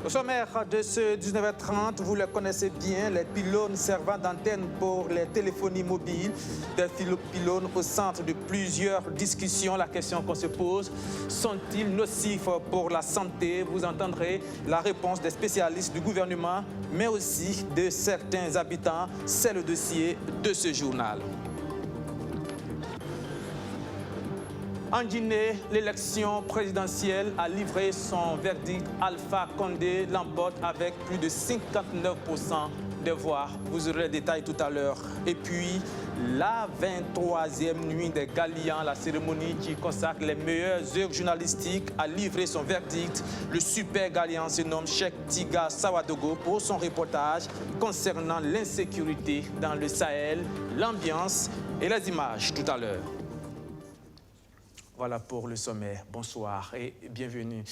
Au sommaire de ce 19h30, vous le connaissez bien, les pylônes servant d'antenne pour les téléphonies mobiles, des pylônes au centre de plusieurs discussions. La question qu'on se pose, sont-ils nocifs pour la santé? Vous entendrez la réponse des spécialistes du gouvernement, mais aussi de certains habitants. C'est le dossier de ce journal. En Guinée, l'élection présidentielle a livré son verdict. Alpha Condé l'emporte avec plus de 59% des voix. Vous aurez les détails tout à l'heure. Et puis, la 23e nuit des Galians, la cérémonie qui consacre les meilleures œuvres journalistiques, a livré son verdict. Le super Galian se nomme Cheikh Tiga Sawadogo pour son reportage concernant l'insécurité dans le Sahel, l'ambiance et les images tout à l'heure. Voilà pour le sommet. Bonsoir et bienvenue.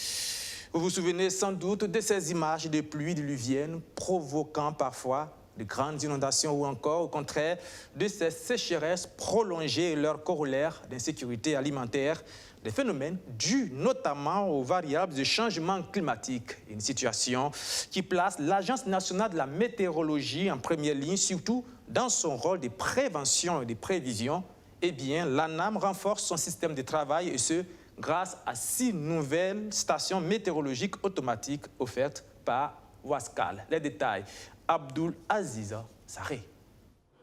Vous vous souvenez sans doute de ces images de pluie diluvienne provoquant parfois de grandes inondations ou encore, au contraire, de ces sécheresses prolongées et leur corollaire d'insécurité alimentaire, des phénomènes dus notamment aux variables de changement climatique. Une situation qui place l'Agence nationale de la météorologie en première ligne, surtout dans son rôle de prévention et de prévision. Eh bien, l'ANAM renforce son système de travail et ce, grâce à 6 nouvelles stations météorologiques automatiques offertes par Wascal. Les détails, Abdul Aziza Saré.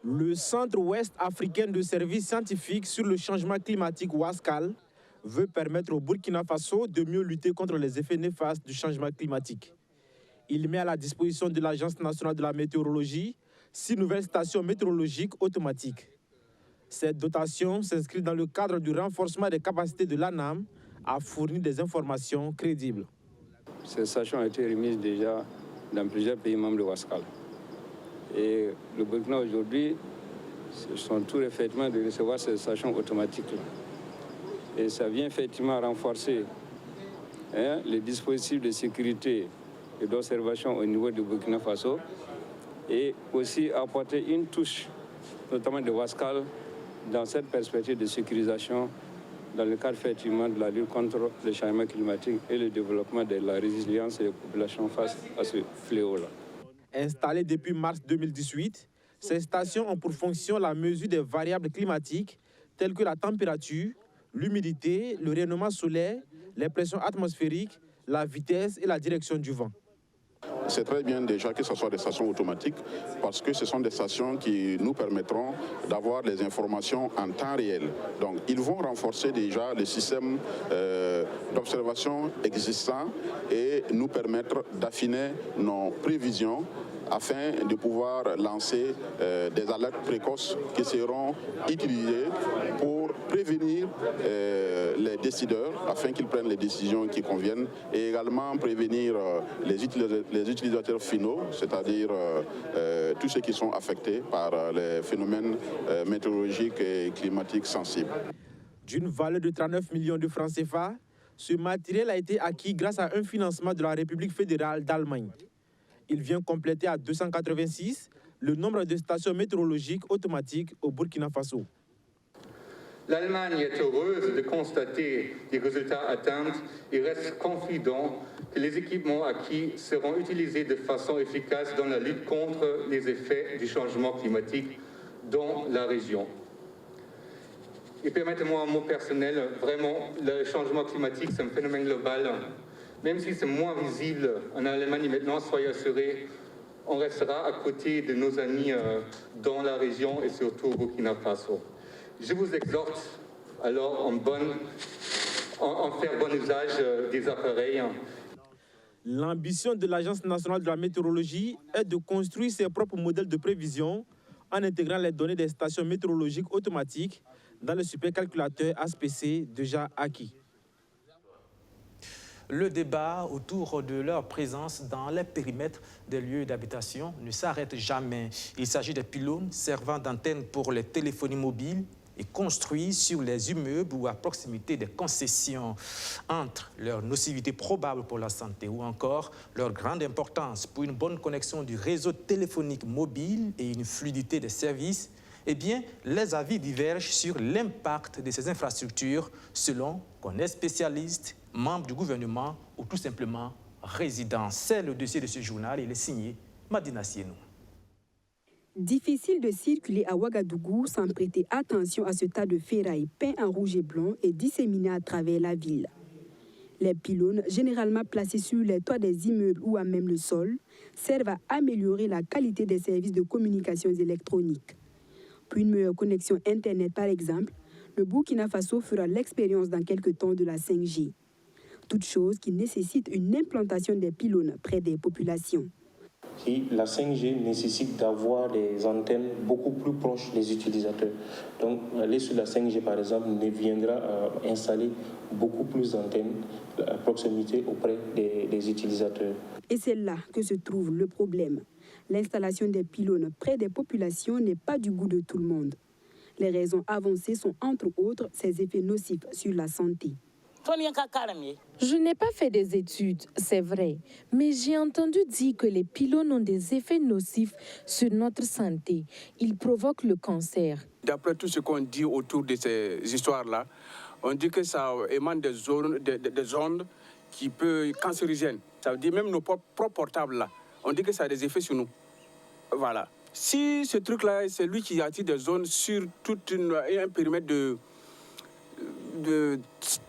Le Centre ouest africain de services scientifiques sur le changement climatique Wascal veut permettre au Burkina Faso de mieux lutter contre les effets néfastes du changement climatique. Il met à la disposition de l'Agence nationale de la météorologie 6 nouvelles stations météorologiques automatiques. Cette dotation s'inscrit dans le cadre du renforcement des capacités de l'ANAM à fournir des informations crédibles. Ces stations ont été remises déjà dans plusieurs pays membres de Wascal. Et le Burkina aujourd'hui, ce sont tout effectivement de recevoir ces stations automatiques. Et ça vient effectivement renforcer les dispositifs de sécurité et d'observation au niveau du Burkina Faso et aussi apporter une touche, notamment de Wascal, dans cette perspective de sécurisation, dans le cadre effectivement de la lutte contre le changement climatique et le développement de la résilience des populations face à ce fléau-là. Installées depuis mars 2018, ces stations ont pour fonction la mesure des variables climatiques telles que la température, l'humidité, le rayonnement solaire, les pressions atmosphériques, la vitesse et la direction du vent. C'est très bien déjà que ce soit des stations automatiques parce que ce sont des stations qui nous permettront d'avoir des informations en temps réel. Donc ils vont renforcer déjà le système d'observation existant et nous permettre d'affiner nos prévisions afin de pouvoir lancer des alertes précoces qui seront utilisées pour prévenir les décideurs afin qu'ils prennent les décisions qui conviennent et également prévenir les utilisateurs finaux, c'est-à-dire tous ceux qui sont affectés par les phénomènes météorologiques et climatiques sensibles. D'une valeur de 39 millions de francs CFA, ce matériel a été acquis grâce à un financement de la République fédérale d'Allemagne. Il vient compléter à 286 le nombre de stations météorologiques automatiques au Burkina Faso. L'Allemagne est heureuse de constater les résultats atteints et reste confident que les équipements acquis seront utilisés de façon efficace dans la lutte contre les effets du changement climatique dans la région. Et permettez-moi un mot personnel, vraiment, le changement climatique, c'est un phénomène global. Même si c'est moins visible en Allemagne maintenant, soyez assurés, on restera à côté de nos amis dans la région et surtout au Burkina Faso. Je vous exhorte alors en faire bon usage des appareils. L'ambition de l'Agence nationale de la météorologie est de construire ses propres modèles de prévision en intégrant les données des stations météorologiques automatiques dans le supercalculateur ASPC déjà acquis. Le débat autour de leur présence dans les périmètres des lieux d'habitation ne s'arrête jamais. Il s'agit des pylônes servant d'antenne pour les téléphonies mobiles et construits sur les immeubles ou à proximité des concessions. Entre leur nocivité probable pour la santé ou encore leur grande importance pour une bonne connexion du réseau téléphonique mobile et une fluidité des services, eh bien, les avis divergent sur l'impact de ces infrastructures selon qu'on est spécialiste, membre du gouvernement ou tout simplement résidents. C'est le dossier de ce journal. Il est signé Madina Sienou. Difficile de circuler à Ouagadougou sans prêter attention à ce tas de ferraille peint en rouge et blanc et disséminé à travers la ville. Les pylônes, généralement placés sur les toits des immeubles ou à même le sol, servent à améliorer la qualité des services de communications électroniques. Pour une meilleure connexion Internet, par exemple, le Burkina Faso fera l'expérience dans quelques temps de la 5G. Toute chose qui nécessite une implantation des pylônes près des populations. Et la 5G nécessite d'avoir des antennes beaucoup plus proches des utilisateurs. Donc, aller sur la 5G, par exemple, viendra installer beaucoup plus d'antennes à proximité auprès des utilisateurs. Et c'est là que se trouve le problème. L'installation des pylônes près des populations n'est pas du goût de tout le monde. Les raisons avancées sont entre autres ses effets nocifs sur la santé. Je n'ai pas fait des études, c'est vrai, mais j'ai entendu dire que les pylônes ont des effets nocifs sur notre santé. Ils provoquent le cancer. D'après tout ce qu'on dit autour de ces histoires-là, on dit que ça émane des ondes qui peuvent être cancérigènes. Ça veut dire même nos propres portables là, on dit que ça a des effets sur nous. Voilà. Si ce truc-là, c'est lui qui attire des zones sur tout un périmètre de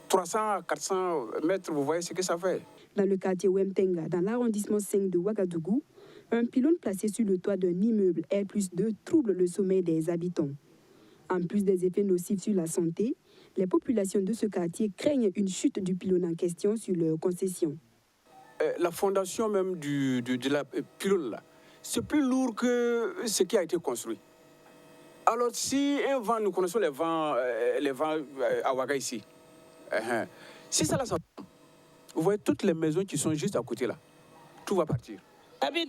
300 à 400 mètres, vous voyez ce que ça fait. Dans le quartier Wemtenga, dans l'arrondissement 5 de Ouagadougou, un pylône placé sur le toit d'un immeuble R+2 trouble le sommeil des habitants. En plus des effets nocifs sur la santé, les populations de ce quartier craignent une chute du pylône en question sur leur concession. La fondation même de la pylône, là, c'est plus lourd que ce qui a été construit. Alors si un vent, nous connaissons les vents à Ouaga ici, si ça là, vous voyez toutes les maisons qui sont juste à côté là, tout va partir. La nuit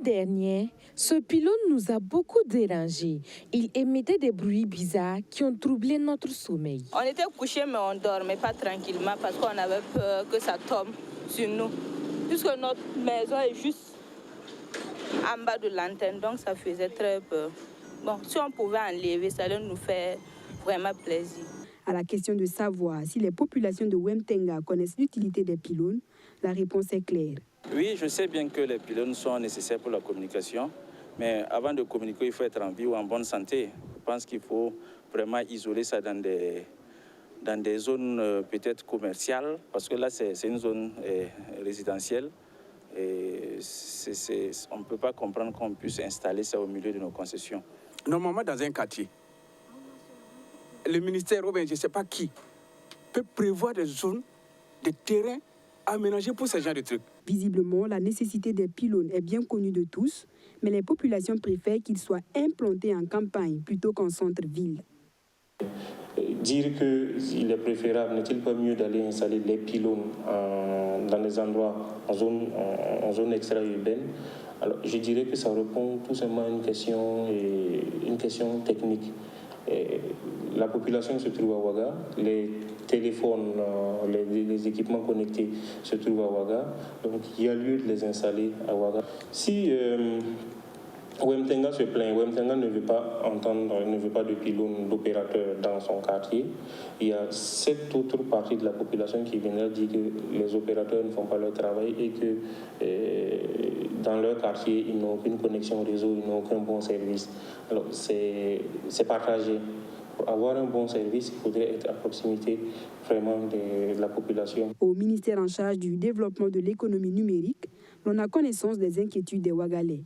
dernière, ce pylône nous a beaucoup dérangés. Il émettait des bruits bizarres qui ont troublé notre sommeil. On était couchés mais on ne dormait pas tranquillement parce qu'on avait peur que ça tombe sur nous. Puisque notre maison est juste en bas de l'antenne, donc ça faisait très peur. Bon, si on pouvait enlever, ça allait nous faire vraiment plaisir. À la question de savoir si les populations de Wemtenga connaissent l'utilité des pylônes, la réponse est claire. Oui, je sais bien que les pylônes sont nécessaires pour la communication, mais avant de communiquer, il faut être en vie ou en bonne santé. Je pense qu'il faut vraiment isoler ça dans des zones peut-être commerciales, parce que là, c'est une zone résidentielle. Et on ne peut pas comprendre qu'on puisse installer ça au milieu de nos concessions. Normalement, dans un quartier, le ministère, ou bien je ne sais pas qui, peut prévoir des zones, des terrains aménagés pour ce genre de trucs. Visiblement, la nécessité des pylônes est bien connue de tous, mais les populations préfèrent qu'ils soient implantés en campagne plutôt qu'en centre-ville. Dire qu'il est préférable, n'est-il pas mieux d'aller installer les pylônes dans des endroits en zone extra-urbaine? Alors, je dirais que ça répond tout simplement à une question technique. La population se trouve à Ouaga, les téléphones, les équipements connectés se trouvent à Ouaga, donc il y a lieu de les installer à Ouaga. Si Wemtenga se plaint, Wemtenga ne veut pas entendre, ne veut pas de pylône d'opérateurs dans son quartier, il y a 7 autres parties de la population qui viendra dire que les opérateurs ne font pas leur travail et que dans leur quartier, ils n'ont aucune connexion réseau, ils n'ont aucun bon service. Alors c'est partagé. Pour avoir un bon service, il faudrait être à proximité vraiment de la population. Au ministère en charge du développement de l'économie numérique, l'on a connaissance des inquiétudes des Ouagalais.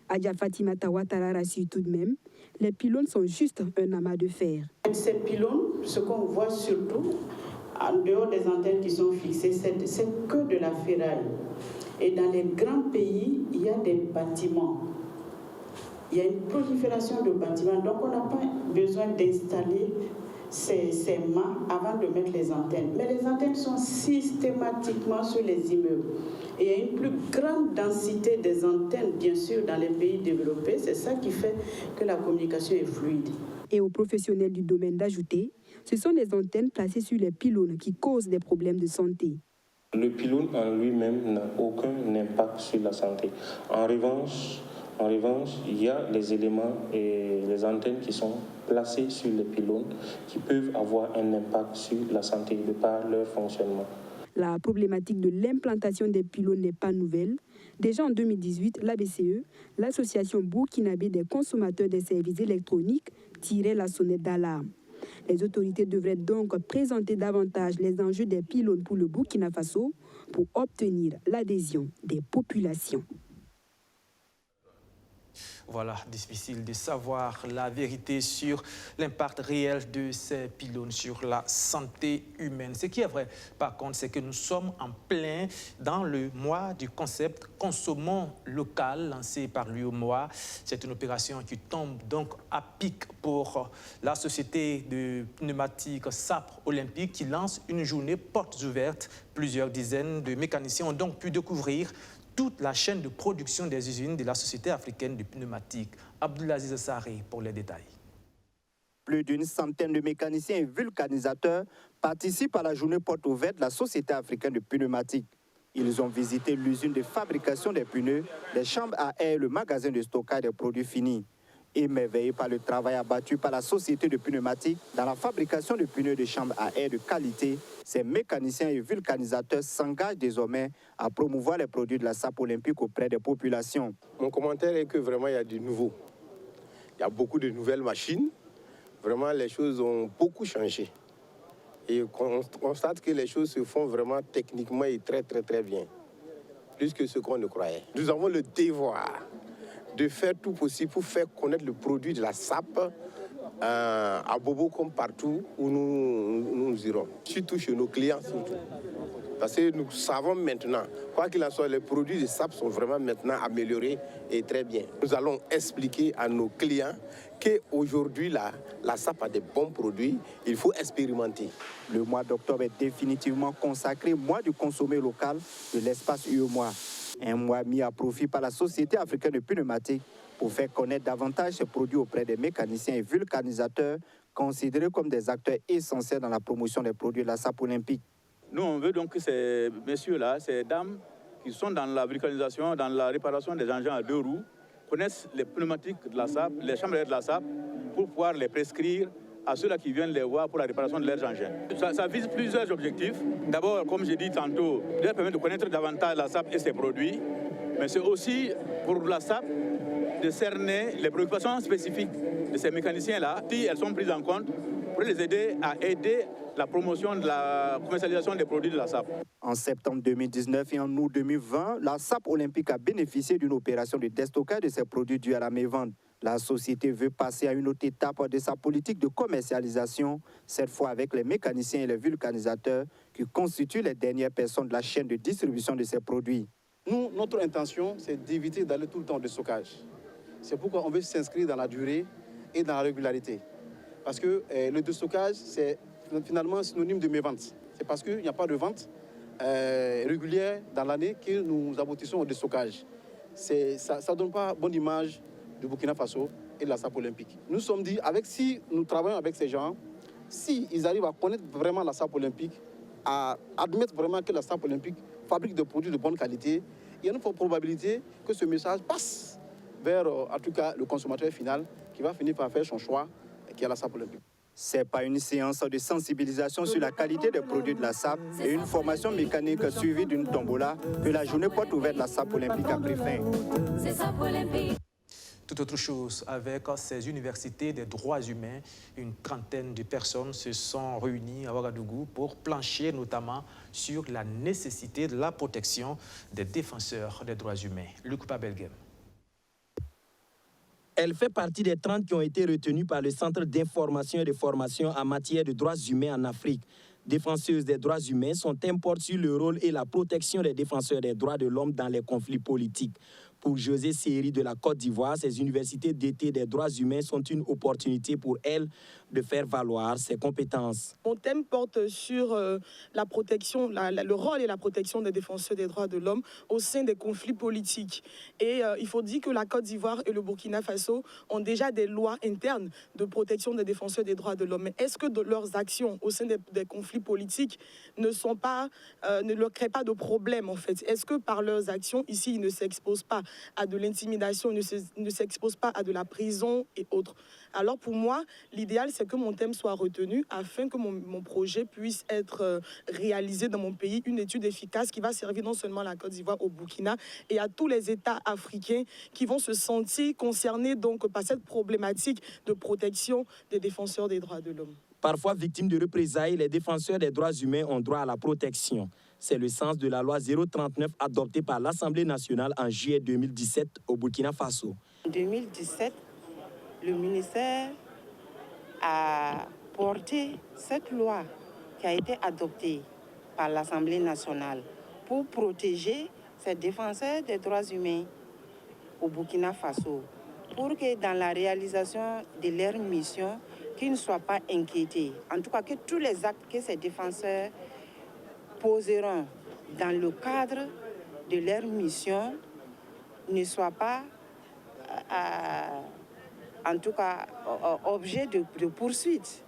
Adja Fatimata Ouattara rassure tout de même, les pylônes sont juste un amas de fer. Ces pylônes, ce qu'on voit surtout, en dehors des antennes qui sont fixées, c'est que de la ferraille. Et dans les grands pays, il y a des bâtiments. Il y a une prolifération de bâtiments, donc on n'a pas besoin d'installer ces mâts avant de mettre les antennes. Mais les antennes sont systématiquement sur les immeubles. Et il y a une plus grande densité des antennes, bien sûr, dans les pays développés. C'est ça qui fait que la communication est fluide. Et aux professionnels du domaine d'ajouter, ce sont les antennes placées sur les pylônes qui causent des problèmes de santé. Le pylône en lui-même n'a aucun impact sur la santé. En revanche, En revanche, il y a les éléments et les antennes qui sont placés sur les pylônes qui peuvent avoir un impact sur la santé de par leur fonctionnement. La problématique de l'implantation des pylônes n'est pas nouvelle. Déjà en 2018, l'ABCE, l'association burkinabé des consommateurs des services électroniques, tirait la sonnette d'alarme. Les autorités devraient donc présenter davantage les enjeux des pylônes pour le Burkina Faso pour obtenir l'adhésion des populations. Voilà, difficile de savoir la vérité sur l'impact réel de ces pylônes sur la santé humaine. Ce qui est vrai, par contre, c'est que nous sommes en plein dans le mois du concept « Consommons local » lancé par l'UEMOA. C'est une opération qui tombe donc à pic pour la société de pneumatiques SAP Olympique qui lance une journée portes ouvertes. Plusieurs dizaines de mécaniciens ont donc pu découvrir toute la chaîne de production des usines de la Société africaine de pneumatiques. Abdoulaziz Saré pour les détails. Plus d'une centaine de mécaniciens et vulcanisateurs participent à la journée porte ouverte de la Société africaine de pneumatiques. Ils ont visité l'usine de fabrication des pneus, les chambres à air et le magasin de stockage des produits finis. Émerveillés par le travail abattu par la Société de pneumatiques dans la fabrication de pneus de chambres à air de qualité, ces mécaniciens et vulcanisateurs s'engagent désormais à promouvoir les produits de la SAP Olympique auprès des populations. Mon commentaire est que vraiment il y a du nouveau. Il y a beaucoup de nouvelles machines. Vraiment, les choses ont beaucoup changé. Et on constate que les choses se font vraiment techniquement et très bien. Plus que ce qu'on ne croyait. Nous avons le devoir de faire tout possible pour faire connaître le produit de la SAP à Bobo comme partout où nous irons. Surtout chez nos clients surtout. Parce que nous savons maintenant, quoi qu'il en soit, les produits de SAP sont vraiment maintenant améliorés et très bien. Nous allons expliquer à nos clients qu'aujourd'hui, la SAP a des bons produits, il faut expérimenter. Le mois d'octobre est définitivement consacré au mois du consommé local de l'espace UEMOA. Un mois mis à profit par la Société africaine de pneumatiques pour faire connaître davantage ces produits auprès des mécaniciens et vulcanisateurs considérés comme des acteurs essentiels dans la promotion des produits de la SAP Olympique. Nous, on veut donc que ces messieurs-là, ces dames qui sont dans la vulcanisation, dans la réparation des engins à 2 roues, connaissent les pneumatiques de la SAP, les chambres de la SAP, pour pouvoir les prescrire à ceux-là qui viennent les voir pour la réparation de leurs engins. Ça vise plusieurs objectifs. D'abord, comme j'ai dit tantôt, de leur permettre de connaître davantage la SAP et ses produits, mais c'est aussi pour la SAP de cerner les préoccupations spécifiques de ces mécaniciens-là, si elles sont prises en compte, pour les aider à aider la promotion de la commercialisation des produits de la SAP. En septembre 2019 et en août 2020, la SAP Olympique a bénéficié d'une opération de déstockage de ses produits dus à la mévente. La société veut passer à une autre étape de sa politique de commercialisation, cette fois avec les mécaniciens et les vulcanisateurs qui constituent les dernières personnes de la chaîne de distribution de ces produits. Nous, notre intention, c'est d'éviter d'aller tout le temps de stockage. C'est pourquoi on veut s'inscrire dans la durée et dans la régularité. Parce que le déstockage, c'est finalement synonyme de mévente. C'est parce qu'il n'y a pas de vente régulière dans l'année que nous aboutissons au déstockage. Ça ne donne pas bonne image du Burkina Faso et de la SAP Olympique. Nous sommes dit, si nous travaillons avec ces gens, s'ils arrivent à connaître vraiment la SAP Olympique, à admettre vraiment que la SAP Olympique fabrique des produits de bonne qualité, il y a une forte probabilité que ce message passe vers, en tout cas, le consommateur final qui va finir par faire son choix, qui est la SAP Olympique. Ce n'est pas une séance de sensibilisation sur la qualité des produits de la SAP et une formation mécanique suivie d'une tombola que la journée porte ouverte de la SAP Olympique a pris fin. Tout autre chose, avec ces universités des droits humains, une trentaine de personnes se sont réunies à Ouagadougou pour plancher notamment sur la nécessité de la protection des défenseurs des droits humains. Luc Pabelgem. Elle fait partie des 30 qui ont été retenues par le Centre d'information et de formation en matière de droits humains en Afrique. Défenseuses des droits humains sont importées sur le rôle et la protection des défenseurs des droits de l'homme dans les conflits politiques. Pour José Seri de la Côte d'Ivoire, ces universités d'été des droits humains sont une opportunité pour elle de faire valoir ses compétences. Mon thème porte sur la protection, le rôle et la protection des défenseurs des droits de l'homme au sein des conflits politiques. Et il faut dire que la Côte d'Ivoire et le Burkina Faso ont déjà des lois internes de protection des défenseurs des droits de l'homme. Mais est-ce que leurs actions au sein des conflits politiques ne leur créent pas de problème en fait? Est-ce que par leurs actions ici, ils ne s'exposent pas à de l'intimidation, ne s'expose pas à de la prison et autres. Alors pour moi, l'idéal, c'est que mon thème soit retenu afin que mon projet puisse être réalisé dans mon pays, une étude efficace qui va servir non seulement à la Côte d'Ivoire, au Burkina et à tous les États africains qui vont se sentir concernés donc par cette problématique de protection des défenseurs des droits de l'homme. Parfois victimes de représailles, les défenseurs des droits humains ont droit à la protection. C'est le sens de la loi 039 adoptée par l'Assemblée nationale en juillet 2017 au Burkina Faso. En 2017, le ministère a porté cette loi qui a été adoptée par l'Assemblée nationale pour protéger ces défenseurs des droits humains au Burkina Faso, pour que dans la réalisation de leur mission, qu'ils ne soient pas inquiétés. En tout cas, que tous les actes que ces défenseurs poseront dans le cadre de leur mission ne soient pas, en tout cas, objet de poursuite.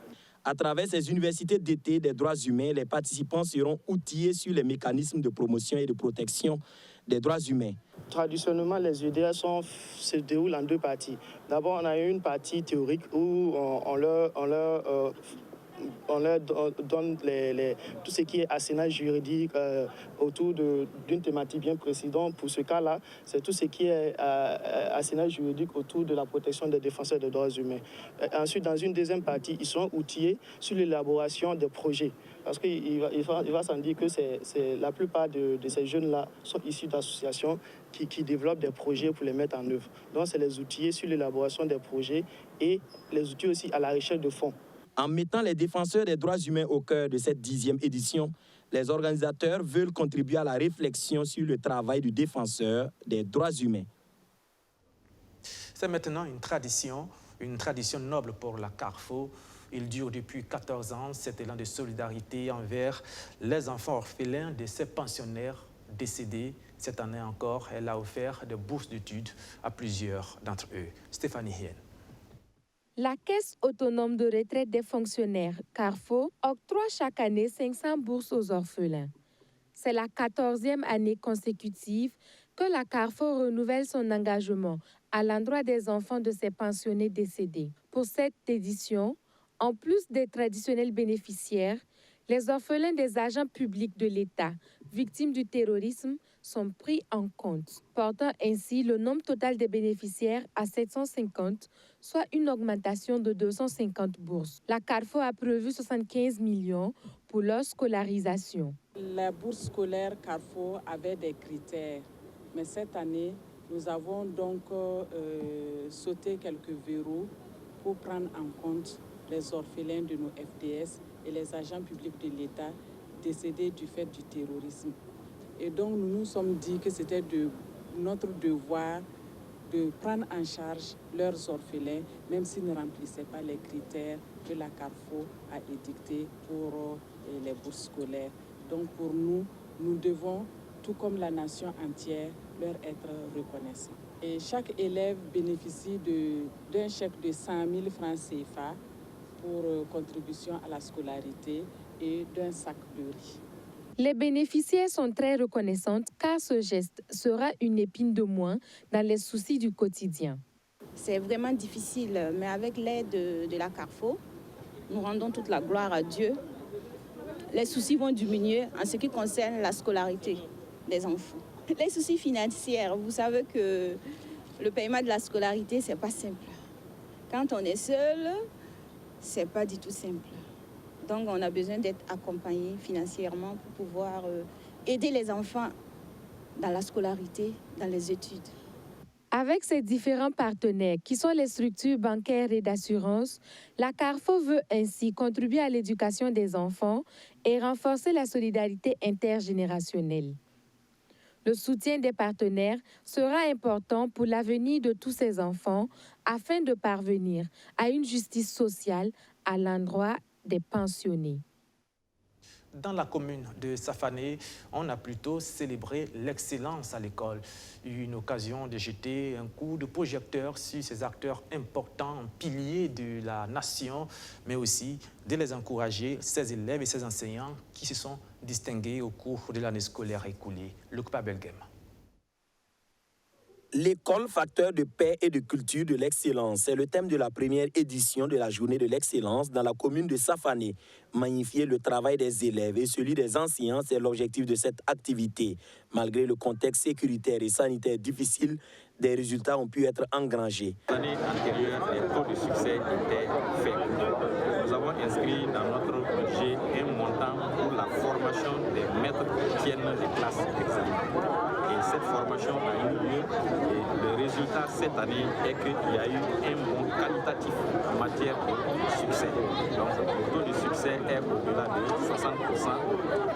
À travers ces universités d'été des droits humains, les participants seront outillés sur les mécanismes de promotion et de protection des droits humains. Traditionnellement, les UDA se déroulent en deux parties. D'abord, on a une partie théorique où on leur donne tout ce qui est arsenal juridique autour d'une thématique bien précise. Pour ce cas-là, c'est tout ce qui est arsenal juridique autour de la protection des défenseurs des droits humains. Ensuite, dans une deuxième partie, ils seront outillés sur l'élaboration des projets. Parce qu'il va sans dire que la plupart de ces jeunes-là sont issus d'associations qui développent des projets pour les mettre en œuvre. Donc, c'est les outiller sur l'élaboration des projets et les outils aussi à la recherche de fonds. En mettant les défenseurs des droits humains au cœur de cette 10e édition, les organisateurs veulent contribuer à la réflexion sur le travail du défenseur des droits humains. C'est maintenant une tradition noble pour la Carrefour. Il dure depuis 14 ans, cet élan de solidarité envers les enfants orphelins de ces pensionnaires décédés. Cette année encore, elle a offert des bourses d'études à plusieurs d'entre eux. Stéphanie Hien. La Caisse autonome de retraite des fonctionnaires, Carrefour, octroie chaque année 500 bourses aux orphelins. C'est la 14e année consécutive que la Carrefour renouvelle son engagement à l'endroit des enfants de ses pensionnés décédés. Pour cette édition, en plus des traditionnels bénéficiaires, les orphelins des agents publics de l'État, victimes du terrorisme, sont pris en compte, portant ainsi le nombre total des bénéficiaires à 750, soit une augmentation de 250 bourses. La Carrefour a prévu 75 millions pour leur scolarisation. La bourse scolaire Carrefour avait des critères, mais cette année, nous avons donc sauté quelques verrous pour prendre en compte les orphelins de nos FDS et les agents publics de l'État décédés du fait du terrorisme. Et donc, nous nous sommes dit que c'était notre devoir de prendre en charge leurs orphelins, même s'ils ne remplissaient pas les critères que la Carrefour a édictés pour les bourses scolaires. Donc, pour nous, nous devons, tout comme la nation entière, leur être reconnaissants. Et chaque élève bénéficie d'un chèque de 100 000 francs CFA pour contribution à la scolarité et d'un sac de riz. Les bénéficiaires sont très reconnaissantes car ce geste sera une épine de moins dans les soucis du quotidien. C'est vraiment difficile, mais avec l'aide de la Carrefour, nous rendons toute la gloire à Dieu. Les soucis vont diminuer en ce qui concerne la scolarité des enfants. Les soucis financiers, vous savez que le paiement de la scolarité, c'est pas simple. Quand on est seul, c'est pas du tout simple. Donc, on a besoin d'être accompagné financièrement pour pouvoir aider les enfants dans la scolarité, dans les études. Avec ses différents partenaires, qui sont les structures bancaires et d'assurance, la Carrefour veut ainsi contribuer à l'éducation des enfants et renforcer la solidarité intergénérationnelle. Le soutien des partenaires sera important pour l'avenir de tous ces enfants afin de parvenir à une justice sociale à l'endroit des pensionnés. Dans la commune de Safané, on a plutôt célébré l'excellence à l'école. Une occasion de jeter un coup de projecteur sur ces acteurs importants, piliers de la nation, mais aussi de les encourager, ces élèves et ces enseignants qui se sont distingués au cours de l'année scolaire écoulée. Luc Pabelgem. L'école facteur de paix et de culture de l'excellence, c'est le thème de la première édition de la journée de l'excellence dans la commune de Safané. Magnifier le travail des élèves et celui des enseignants, c'est l'objectif de cette activité. Malgré le contexte sécuritaire et sanitaire difficile, des résultats ont pu être engrangés. L'année antérieure, les taux de succès étaient faibles. Nous avons inscrit dans notre budget un montant pour la formation des maîtres qui tiennent les classes d'examen. Et cette formation a eu lieu et le résultat cette année est qu'il y a eu un bond qualitatif en matière de succès. Donc le taux de succès est au-delà de 60%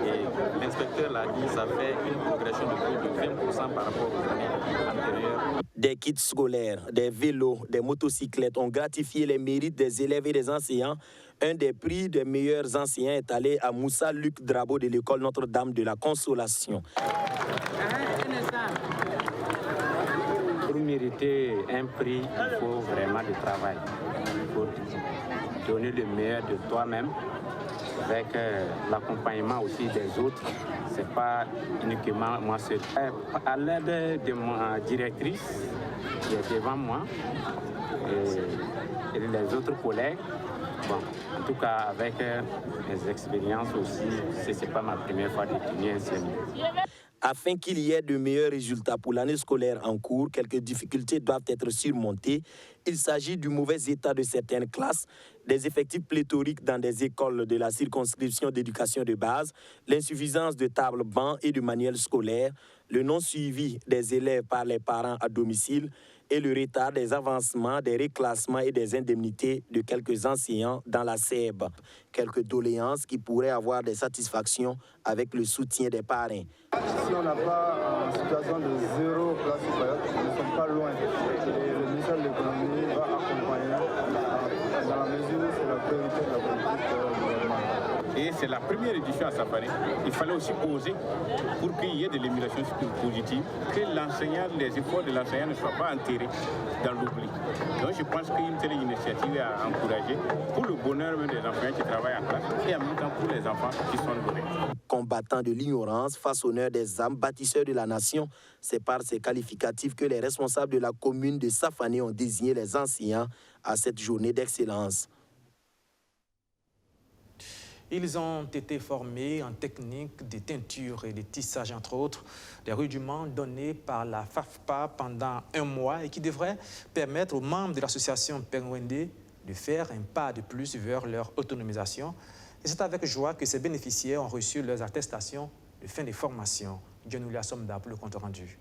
et l'inspecteur l'a dit, ça fait une progression de plus de 20% par rapport aux années antérieures. Des kits scolaires, des vélos, des motocyclettes ont gratifié les mérites des élèves et des enseignants. Un des prix des meilleurs enseignants est allé à Moussa Luc Drabo de l'école Notre-Dame de la Consolation. Pour mériter un prix, il faut vraiment du travail. Il faut donner le meilleur de toi-même avec l'accompagnement aussi des autres. Ce n'est pas uniquement moi seul. À l'aide de ma directrice qui est devant moi et les autres collègues, bon, en tout cas avec mes expériences aussi, ce n'est pas ma première fois de tenir un séminaire. Afin qu'il y ait de meilleurs résultats pour l'année scolaire en cours, quelques difficultés doivent être surmontées. Il s'agit du mauvais état de certaines classes, des effectifs pléthoriques dans des écoles de la circonscription d'éducation de base, l'insuffisance de tables, bancs et de manuels scolaires, le non-suivi des élèves par les parents à domicile et le retard des avancements, des réclassements et des indemnités de quelques enseignants dans la SEB. Quelques doléances qui pourraient avoir des satisfactions avec le soutien des parrains. Si on n'a pas en situation de zéro classe supérieure, nous ne sommes pas loin. Et le ministère de l'économie va accompagner dans la mesure où c'est la priorité de la politique gouvernementale. Et c'est la première édition à Safané. Il fallait aussi oser pour qu'il y ait de l'émulation positive, que l'enseignant, les efforts de l'enseignant ne soient pas enterrés dans l'oubli. Donc je pense qu'une telle initiative est à encourager pour le bonheur des enseignants qui travaillent en classe et en même temps pour les enfants qui sont doués. Combattant de l'ignorance, façonneur des âmes, bâtisseur de la nation, c'est par ces qualificatifs que les responsables de la commune de Safané ont désigné les enseignants à cette journée d'excellence. Ils ont été formés en technique de teinture et de tissage, entre autres, des rudiments donnés par la FAFPA pendant un mois et qui devraient permettre aux membres de l'association Pengwende de faire un pas de plus vers leur autonomisation. Et c'est avec joie que ces bénéficiaires ont reçu leurs attestations de fin de formation. Djanoulia Somda pour le compte rendu.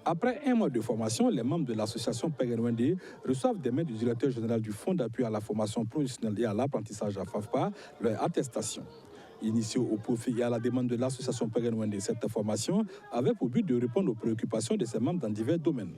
Après un mois de formation, les membres de l'association Pengwende reçoivent des mains du directeur général du Fonds d'appui à la formation professionnelle et à l'apprentissage à FAFPA leur attestation. Initiée au profit et à la demande de l'association Pengwende, cette formation avait pour but de répondre aux préoccupations de ses membres dans divers domaines.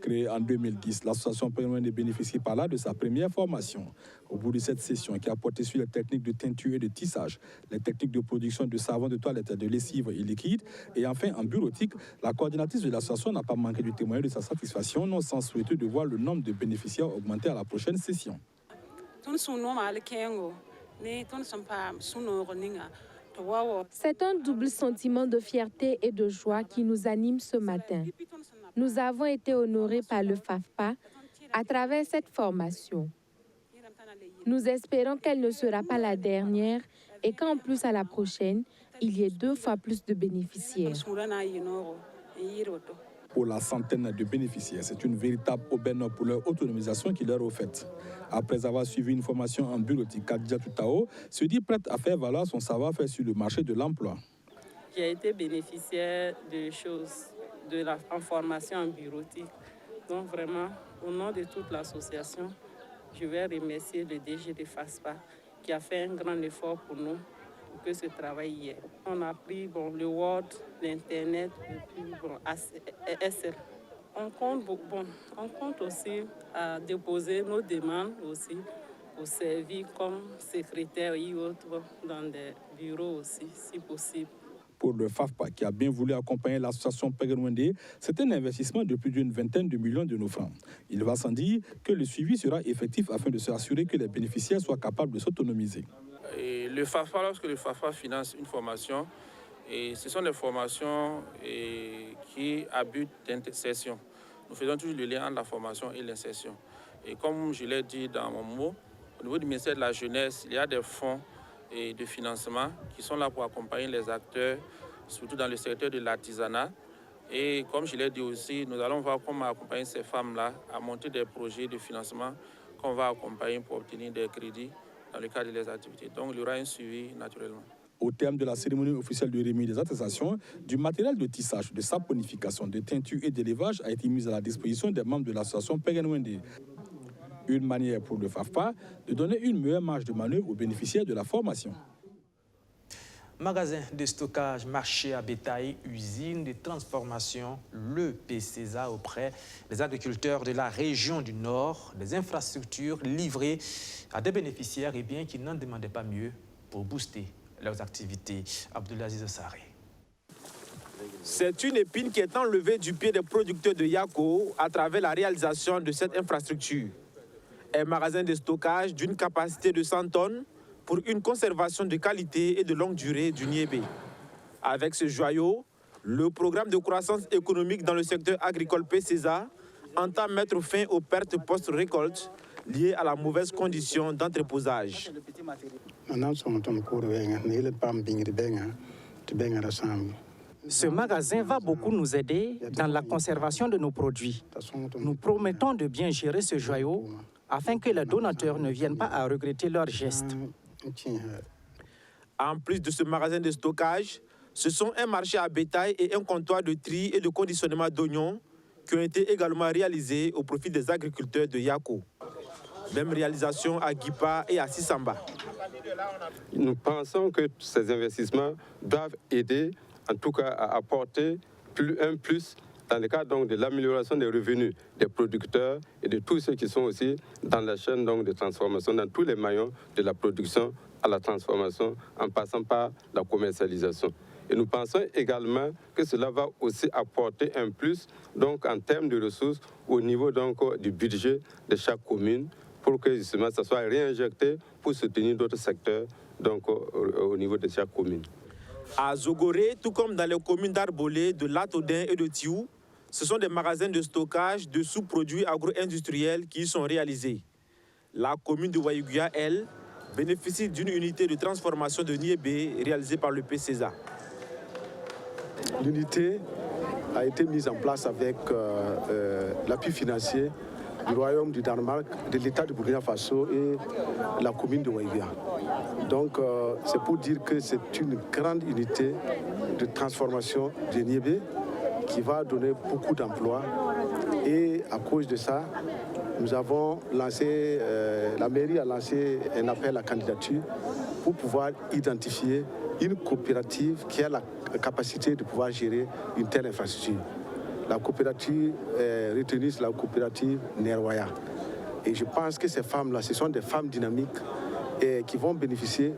Créée en 2010, l'association Pengwende bénéficie par là de sa première formation. Au bout de cette session qui a porté sur les techniques de teinture et de tissage, les techniques de production de savon de toilette, de lessive et liquide, et enfin en bureautique, la coordinatrice de l'association n'a pas manqué de témoigner de sa satisfaction, non sans souhaiter de voir le nombre de bénéficiaires augmenter à la prochaine session. C'est un double sentiment de fierté et de joie qui nous anime ce matin. Nous avons été honorés par le FAFPA à travers cette formation. Nous espérons qu'elle ne sera pas la dernière et qu'en plus à la prochaine, il y ait 2 fois plus de bénéficiaires. Pour la centaine de bénéficiaires, c'est une véritable aubaine pour leur autonomisation qui leur est offerte. Après avoir suivi une formation en bureautique, Kadja Tutao se dit prête à faire valoir son savoir-faire sur le marché de l'emploi. J'ai été bénéficiaire de choses en formation en bureautique. Donc vraiment, au nom de toute l'association, je vais remercier le DG de FAFPA qui a fait un grand effort pour nous, pour que ce travail y ait. On a pris le Word, l'Internet, et puis SL. On compte aussi à déposer nos demandes aussi pour servir comme secrétaire et autres dans des bureaux aussi, si possible. Pour le FAFPA, qui a bien voulu accompagner l'association Pengwende, c'est un investissement de plus d'une vingtaine de millions de nos francs. Il va sans dire que le suivi sera effectif afin de s'assurer que les bénéficiaires soient capables de s'autonomiser. Le FAFPA, lorsque le FAFPA finance une formation, Et ce sont des formations qui à but d'insertion. Nous faisons toujours le lien entre la formation et l'insertion. Et comme je l'ai dit dans mon mot, au niveau du ministère de la Jeunesse, il y a des fonds de financement qui sont là pour accompagner les acteurs, surtout dans le secteur de l'artisanat. Et comme je l'ai dit aussi, nous allons voir comment accompagner ces femmes-là à monter des projets de financement qu'on va accompagner pour obtenir des crédits dans le cadre de leurs activités. Donc il y aura un suivi naturellement. Au terme de la cérémonie officielle de remise des attestations, du matériel de tissage, de saponification, de teinture et d'élevage a été mis à la disposition des membres de l'association Pegenwende. Une manière pour le FAFPA de donner une meilleure marge de manœuvre aux bénéficiaires de la formation. Magasin de stockage, marché à bétail, usine de transformation, le PCESA auprès des agriculteurs de la région du Nord, des infrastructures livrées à des bénéficiaires et bien qui n'en demandaient pas mieux pour booster leurs activités. Abdulaziz Saré. C'est une épine qui est enlevée du pied des producteurs de Yako à travers la réalisation de cette infrastructure. Un magasin de stockage d'une capacité de 100 tonnes pour une conservation de qualité et de longue durée du niébé. Avec ce joyau, le programme de croissance économique dans le secteur agricole PCESA entend mettre fin aux pertes post-récolte liées à la mauvaise condition d'entreposage. Ce magasin va beaucoup nous aider dans la conservation de nos produits. Nous promettons de bien gérer ce joyau afin que les donateurs ne viennent pas à regretter leurs gestes. En plus de ce magasin de stockage, ce sont un marché à bétail et un comptoir de tri et de conditionnement d'oignons qui ont été également réalisés au profit des agriculteurs de Yako. Même réalisation à Guipa et à Sisamba. Nous pensons que ces investissements doivent aider, en tout cas, à apporter un plus dans le cadre donc, de l'amélioration des revenus des producteurs et de tous ceux qui sont aussi dans la chaîne donc, de transformation, dans tous les maillons de la production à la transformation, en passant par la commercialisation. Et nous pensons également que cela va aussi apporter un plus donc, en termes de ressources au niveau donc, du budget de chaque commune pour que justement ça soit réinjecté pour soutenir d'autres secteurs donc, au niveau de chaque commune. À Zogoré, tout comme dans les communes d'Arbolé, de Latodin et de Tiou, ce sont des magasins de stockage de sous-produits agro-industriels qui y sont réalisés. La commune de Waïguya, elle, bénéficie d'une unité de transformation de niébé réalisée par le PCESA. L'unité a été mise en place avec l'appui financier du Royaume du Danemark, de l'État du Burkina Faso et la commune de Waïguya. Donc c'est pour dire que c'est une grande unité de transformation de niébé qui va donner beaucoup d'emplois. Et à cause de ça, nous avons lancé, la mairie a lancé un appel à candidature pour pouvoir identifier une coopérative qui a la capacité de pouvoir gérer une telle infrastructure. La coopérative retenue, c'est la coopérative Nerwaya. Et je pense que ces femmes-là, ce sont des femmes dynamiques et qui vont bénéficier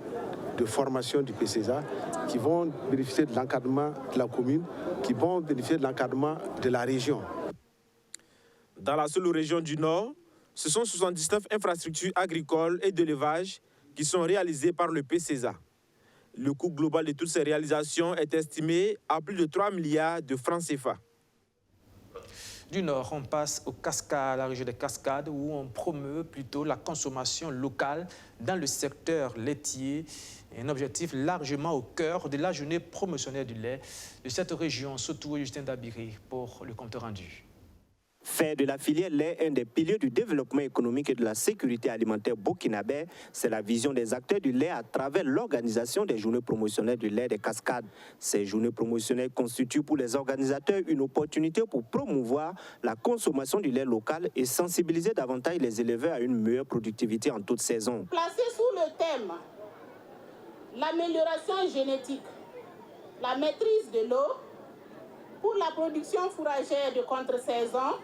de formation du PCESA, qui vont bénéficier de l'encadrement de la commune, qui vont bénéficier de l'encadrement de la région. Dans la seule région du Nord, ce sont 79 infrastructures agricoles et d'élevage qui sont réalisées par le PCESA. Le coût global de toutes ces réalisations est estimé à plus de 3 milliards de francs CFA. Du Nord, on passe aux Cascades, la région des Cascades, où on promeut plutôt la consommation locale dans le secteur laitier. Un objectif largement au cœur de la journée promotionnelle du lait de cette région, surtout Justin Dabiri pour le compte rendu. Faire de la filière lait un des piliers du développement économique et de la sécurité alimentaire burkinabé, c'est la vision des acteurs du lait à travers l'organisation des journées promotionnelles du lait des Cascades. Ces journées promotionnelles constituent pour les organisateurs une opportunité pour promouvoir la consommation du lait local et sensibiliser davantage les éleveurs à une meilleure productivité en toute saison. Placé sous le thème l'amélioration génétique, la maîtrise de l'eau pour la production fourragère de contre-saison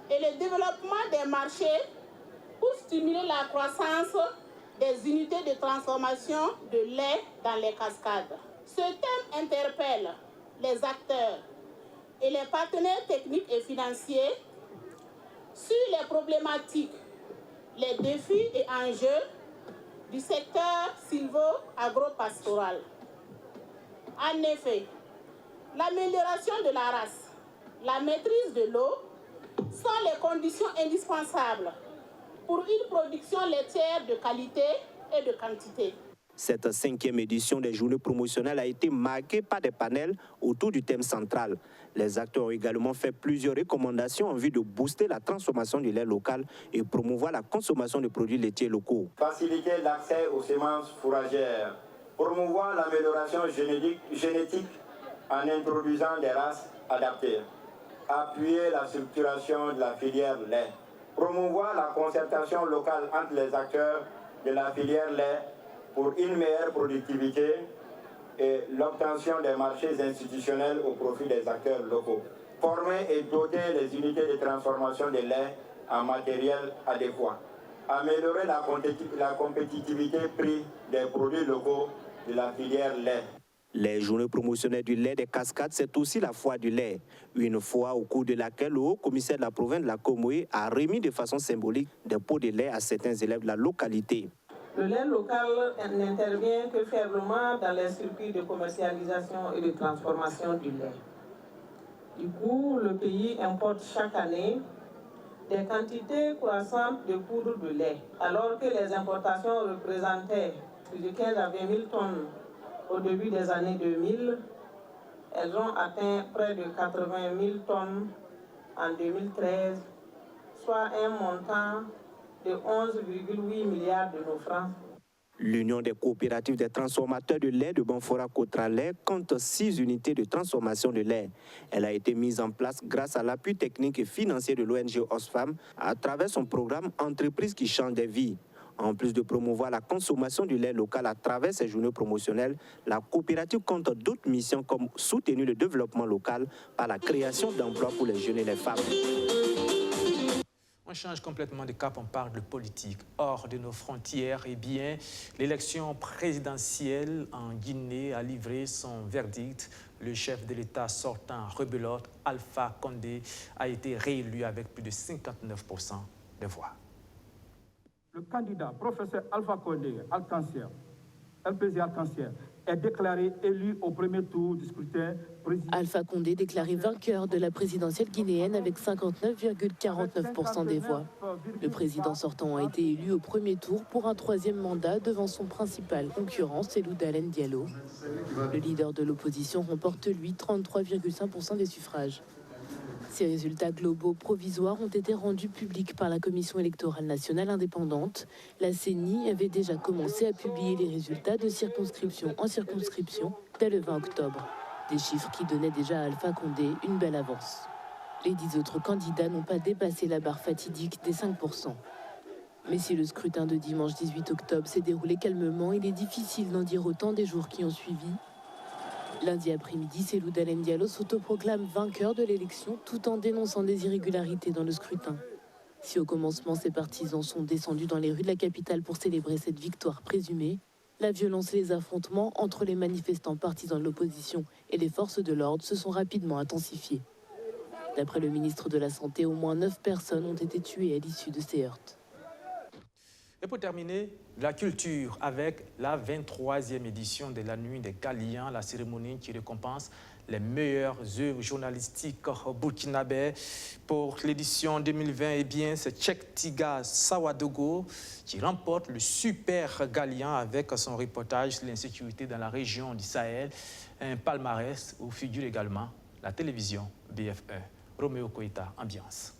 et le développement des marchés pour stimuler la croissance des unités de transformation de lait dans les Cascades. Ce thème interpelle les acteurs et les partenaires techniques et financiers sur les problématiques, les défis et enjeux du secteur sylvo-agro-pastoral. En effet, l'amélioration de la race, la maîtrise de l'eau sont les conditions indispensables pour une production laitière de qualité et de quantité. Cette 5e édition des journées promotionnelles a été marquée par des panels autour du thème central. Les acteurs ont également fait plusieurs recommandations en vue de booster la transformation du lait local et promouvoir la consommation de produits laitiers locaux. Faciliter l'accès aux semences fourragères, promouvoir l'amélioration génétique en introduisant des races adaptées, appuyer la structuration de la filière lait, promouvoir la concertation locale entre les acteurs de la filière lait pour une meilleure productivité et l'obtention des marchés institutionnels au profit des acteurs locaux. Former et doter les unités de transformation des laits en matériel adéquat. Améliorer la compétitivité prix des produits locaux de la filière lait. Les journées promotionnelles du lait des Cascades, c'est aussi la foire du lait. Une foire au cours de laquelle le haut-commissaire de la province de la Comoé a remis de façon symbolique des pots de lait à certains élèves de la localité. Le lait local n'intervient que faiblement dans les circuits de commercialisation et de transformation du lait. Du coup, le pays importe chaque année des quantités croissantes de poudre de lait, alors que les importations représentaient plus de 15 à 20 000 tonnes au début des années 2000. Elles ont atteint près de 80 000 tonnes en 2013, soit un montant de 11,8 milliards de nos francs. L'Union des coopératives des transformateurs de lait de Banfora-Cotra-Lait compte 6 unités de transformation de lait. Elle a été mise en place grâce à l'appui technique et financier de l'ONG Oxfam à travers son programme Entreprises qui changent des vies. En plus de promouvoir la consommation du lait local à travers ses journées promotionnelles, la coopérative compte d'autres missions comme soutenir le développement local par la création d'emplois pour les jeunes et les femmes. On change complètement de cap, on parle de politique. Hors de nos frontières, eh bien, l'élection présidentielle en Guinée a livré son verdict. Le chef de l'État sortant rebelote, Alpha Condé, a été réélu avec plus de 59% des voix. Le candidat professeur Alpha Condé, LPZ Arc-en-Ciel, est déclaré élu au premier tour du scrutin présidentiel. Alpha Condé déclaré vainqueur de la présidentielle guinéenne avec 59,49% des voix. Le président sortant a été élu au premier tour pour un 3e mandat devant son principal concurrent, Cellou Dalein Diallo. Le leader de l'opposition remporte, lui, 33,5% des suffrages. Ces résultats globaux provisoires ont été rendus publics par la Commission électorale nationale indépendante. La CENI avait déjà commencé à publier les résultats de circonscription en circonscription dès le 20 octobre. Des chiffres qui donnaient déjà à Alpha Condé une belle avance. Les 10 autres candidats n'ont pas dépassé la barre fatidique des 5%. Mais si le scrutin de dimanche 18 octobre s'est déroulé calmement, il est difficile d'en dire autant des jours qui ont suivi. Lundi après-midi, Cellou Dalein Diallo s'autoproclame vainqueur de l'élection tout en dénonçant des irrégularités dans le scrutin. Si au commencement, ses partisans sont descendus dans les rues de la capitale pour célébrer cette victoire présumée, la violence et les affrontements entre les manifestants partisans de l'opposition et les forces de l'ordre se sont rapidement intensifiés. D'après le ministre de la Santé, au moins 9 personnes ont été tuées à l'issue de ces heurts. Et pour terminer, la culture avec la 23e édition de la Nuit des Galiens, la cérémonie qui récompense les meilleures œuvres journalistiques burkinabais. Pour l'édition 2020, eh bien, c'est Tchektiga Sawadogo qui remporte le Super Galien avec son reportage sur l'insécurité dans la région du Sahel. Un palmarès où figure également la télévision BF1. Roméo Koïta, ambiance.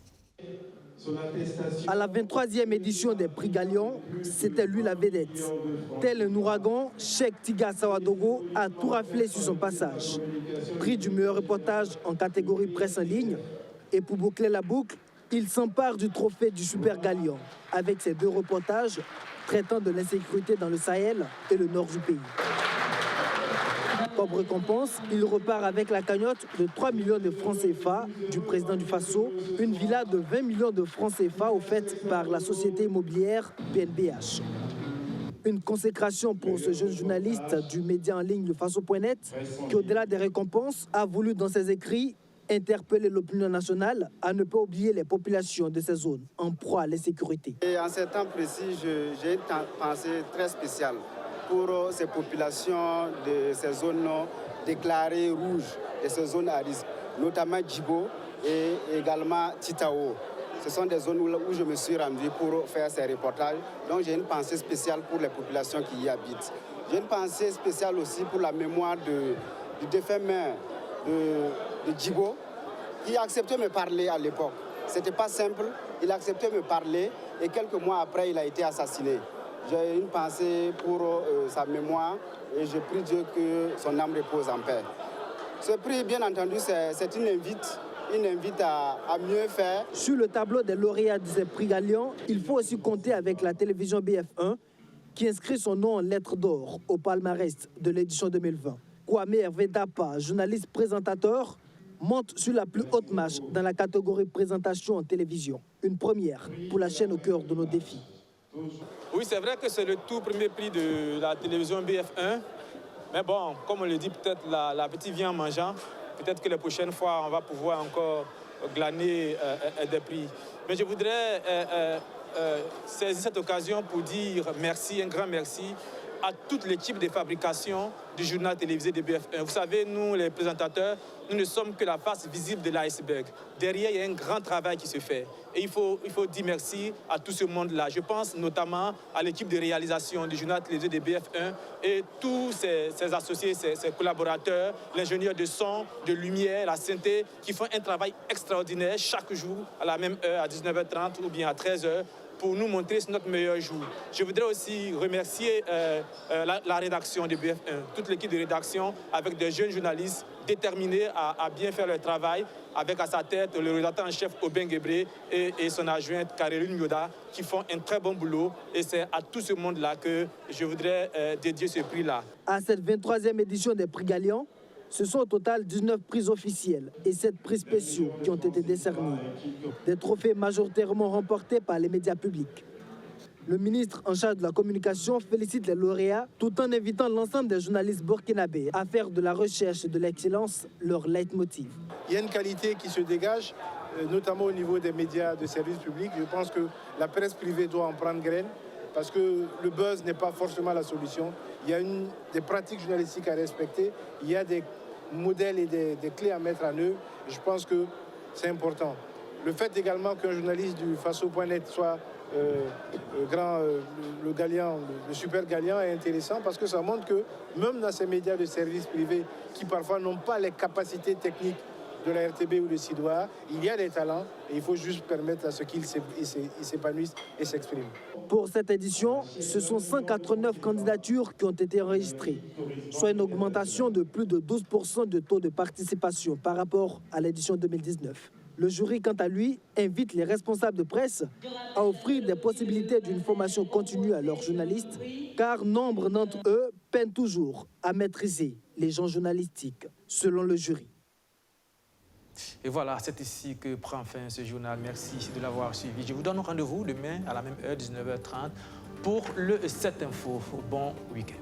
À la 23e édition des Prix Galion, c'était lui la vedette. Tel un ouragan, Tchektiga Sawadogo a tout raflé sur son passage. Prix du meilleur reportage en catégorie presse en ligne. Et pour boucler la boucle, il s'empare du trophée du Super Galion avec ses 2 reportages traitant de l'insécurité dans le Sahel et le nord du pays. Comme récompense, il repart avec la cagnotte de 3 millions de francs CFA du président du Faso, une villa de 20 millions de francs CFA offerte par la société immobilière PNBH. Une consécration pour ce jeune journaliste du média en ligne le Faso.net qui, au-delà des récompenses, a voulu dans ses écrits interpeller l'opinion nationale à ne pas oublier les populations de ces zones en proie à l'insécurité. Et en ce temps précis, j'ai une pensée très spéciale pour ces populations de ces zones déclarées rouges de ces zones à risque, notamment Djibo et également Titao. Ce sont des zones où je me suis rendu pour faire ces reportages. Donc j'ai une pensée spéciale pour les populations qui y habitent. J'ai une pensée spéciale aussi pour la mémoire du défunt maire de Djibo, qui a accepté de me parler à l'époque. Ce n'était pas simple, il a accepté de me parler et quelques mois après, il a été assassiné. J'ai une pensée pour sa mémoire et je prie Dieu que son âme repose en paix. Ce prix, bien entendu, c'est une invite à mieux faire. Sur le tableau des lauréats de ces prix Galion, il faut aussi compter avec la télévision BF1 qui inscrit son nom en lettres d'or au palmarès de l'édition 2020. Kwame Hervé Dapa, journaliste présentateur, monte sur la plus haute marche dans la catégorie présentation en télévision. Une première pour la chaîne au cœur de nos défis. Oui, c'est vrai que c'est le tout premier prix de la télévision BF1. Mais bon, comme on le dit, peut-être la petite vient en mangeant. Peut-être que les prochaines fois, on va pouvoir encore glaner des prix. Mais je voudrais saisir cette occasion pour dire merci, un grand merci à toute l'équipe de fabrication du journal télévisé de BF1. Vous savez, nous, les présentateurs, nous ne sommes que la face visible de l'iceberg. Derrière, il y a un grand travail qui se fait. Et il faut dire merci à tout ce monde-là. Je pense notamment à l'équipe de réalisation du journal télévisé de BF1 et tous ses associés, ses collaborateurs, l'ingénieur de son, de lumière, la synthé, qui font un travail extraordinaire chaque jour à la même heure, à 19h30 ou bien à 13h, pour nous montrer notre meilleur jour. Je voudrais aussi remercier la rédaction de BF1, toute l'équipe de rédaction, avec des jeunes journalistes déterminés à bien faire leur travail, avec à sa tête le rédacteur en chef Aubin Guébré et son adjointe Caroline Mioda, qui font un très bon boulot. Et c'est à tout ce monde-là que je voudrais dédier ce prix-là. À cette 23e édition des prix Galion, ce sont au total 19 prix officiels et 7 prix spéciaux qui ont été décernés. Des trophées majoritairement remportés par les médias publics. Le ministre en charge de la communication félicite les lauréats tout en invitant l'ensemble des journalistes burkinabés à faire de la recherche et de l'excellence leur leitmotiv. Il y a une qualité qui se dégage, notamment au niveau des médias de service public. Je pense que la presse privée doit en prendre graine parce que le buzz n'est pas forcément la solution. Il y a des pratiques journalistiques à respecter, il y a des modèles et des clés à mettre en œuvre. Je pense que c'est important. Le fait également qu'un journaliste du Faso.net soit le Galian, le super Galian est intéressant parce que ça montre que même dans ces médias de services privés qui parfois n'ont pas les capacités techniques de la RTB ou de Sidoa, il y a des talents et il faut juste permettre à ce qu'ils s'épanouissent et s'expriment. Pour cette édition, ce sont 189 candidatures qui ont été enregistrées, soit une augmentation de plus de 12% de taux de participation par rapport à l'édition 2019. Le jury, quant à lui, invite les responsables de presse à offrir des possibilités d'une formation continue à leurs journalistes, car nombre d'entre eux peinent toujours à maîtriser les genres journalistiques, selon le jury. Et voilà, c'est ici que prend fin ce journal. Merci de l'avoir suivi. Je vous donne rendez-vous demain à la même heure, 19h30, pour le 7 Info. Bon week-end.